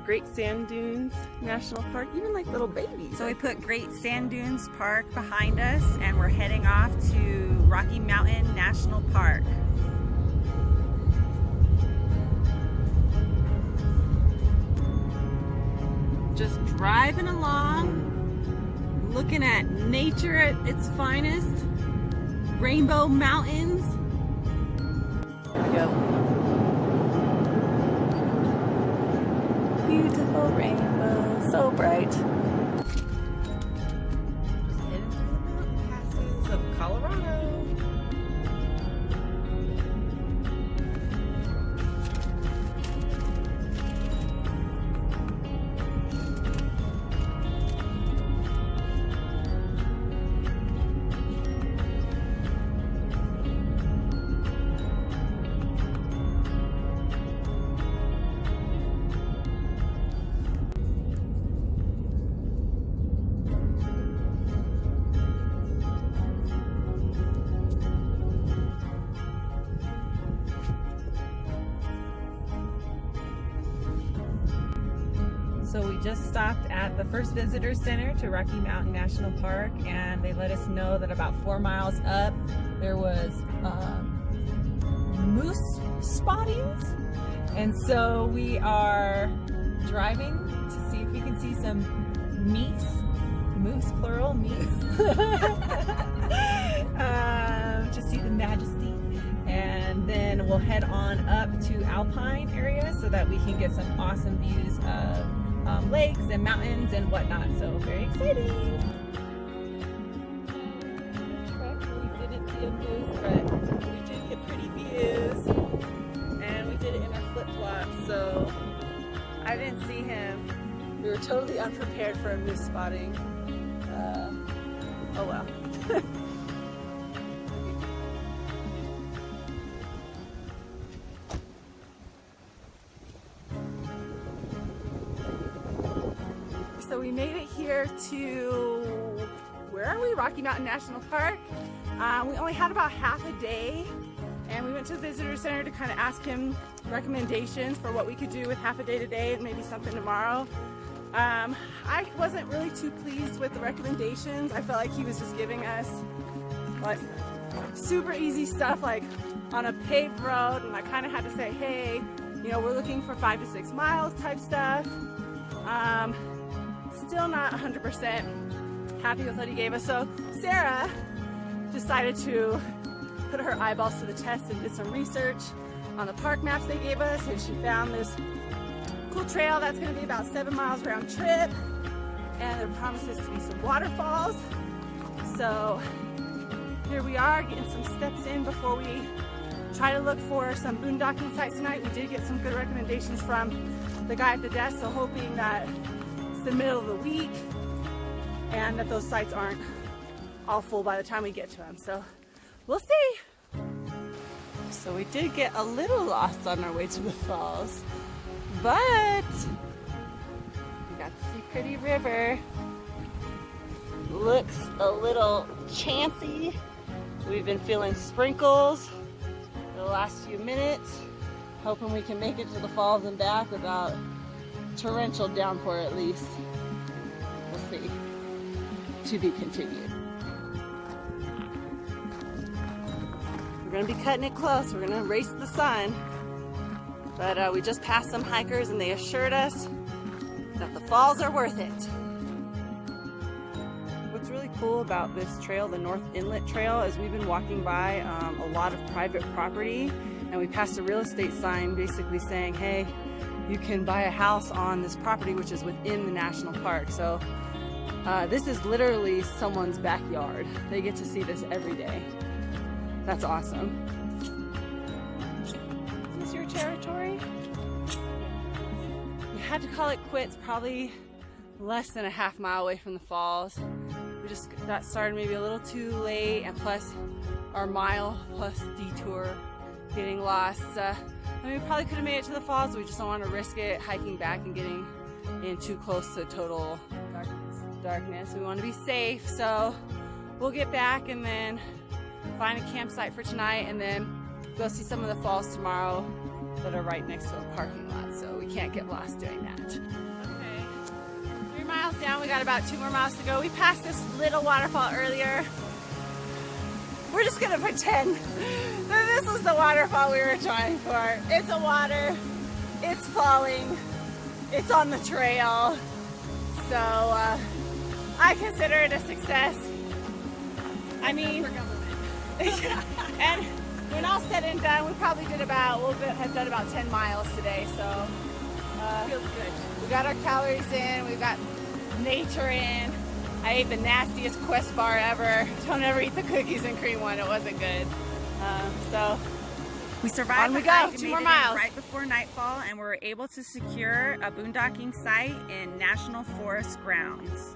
Great Sand Dunes National Park, even like little babies. So we put Great Sand Dunes Park behind us and we're heading off to Rocky Mountain National Park. Just driving along, looking at nature at its finest, rainbow mountains. There we go. Beautiful rainbow, so bright. Just heading through the mountain passes of Colorado. So we just stopped at the first visitor center to Rocky Mountain National Park, and they let us know that about 4 miles up there was moose spottings, and so we are driving to see if we can see some moose plural, to see the majesty, and then we'll head on up to Alpine area so that we can get some awesome views of lakes and mountains and whatnot. So very exciting. We didn't see a moose, but we did get pretty views, and we did it in our flip-flops, so I didn't see him. We were totally unprepared for a moose spotting. Oh well. So we made it here to, where are we? Rocky Mountain National Park. We only had about half a day, and we went to the visitor center to kind of ask him recommendations for what we could do with half a day today and maybe something tomorrow. I wasn't really too pleased with the recommendations. I felt like he was just giving us like super easy stuff like on a paved road, and I kind of had to say, hey, you know, we're looking for 5 to 6 miles type stuff. Still not 100% happy with what he gave us. So Sarah decided to put her eyeballs to the test and did some research on the park maps they gave us, and she found this cool trail that's going to be about 7 miles round trip, and there promises to be some waterfalls. So here we are getting some steps in before we try to look for some boondocking sites tonight. We did get some good recommendations from the guy at the desk, so hoping that it's the middle of the week and that those sites aren't all full by the time we get to them. So we'll see. So we did get a little lost on our way to the falls, but we got to see Pretty River. Looks a little chancy. We've been feeling sprinkles for the last few minutes, hoping we can make it to the falls and back without torrential downpour at least. We'll see. To be continued. We're gonna be cutting it close. We're gonna race the sun. But we just passed some hikers and they assured us that the falls are worth it. What's really cool about this trail, the North Inlet Trail, is we've been walking by a lot of private property, and we passed a real estate sign basically saying, hey, you can buy a house on this property which is within the national park. So this is literally someone's backyard. They get to see this every day. That's awesome. Is this your territory? We had to call it quits probably less than a half mile away from the falls. We just got started maybe a little too late, and plus our mile plus detour getting lost. I mean, we probably could have made it to the falls, but we just don't want to risk it hiking back and getting in too close to total darkness. We want to be safe, so we'll get back and then find a campsite for tonight and then go see some of the falls tomorrow that are right next to a parking lot, so we can't get lost doing that. Okay, 3 miles down, we got about 2 more miles to go. We passed this little waterfall earlier. We're just gonna pretend that this was the waterfall we were trying for. It's a water, it's falling, it's on the trail, so I consider it a success. I mean, and when all said and done, we probably did we'll have done about 10 miles today, so feels good. We got our calories in, we've got nature in. I ate the nastiest Quest bar ever. Don't ever eat the cookies and cream one, it wasn't good. So we survived. On we go, 2 more miles. Right before nightfall, and we were able to secure a boondocking site in National Forest grounds.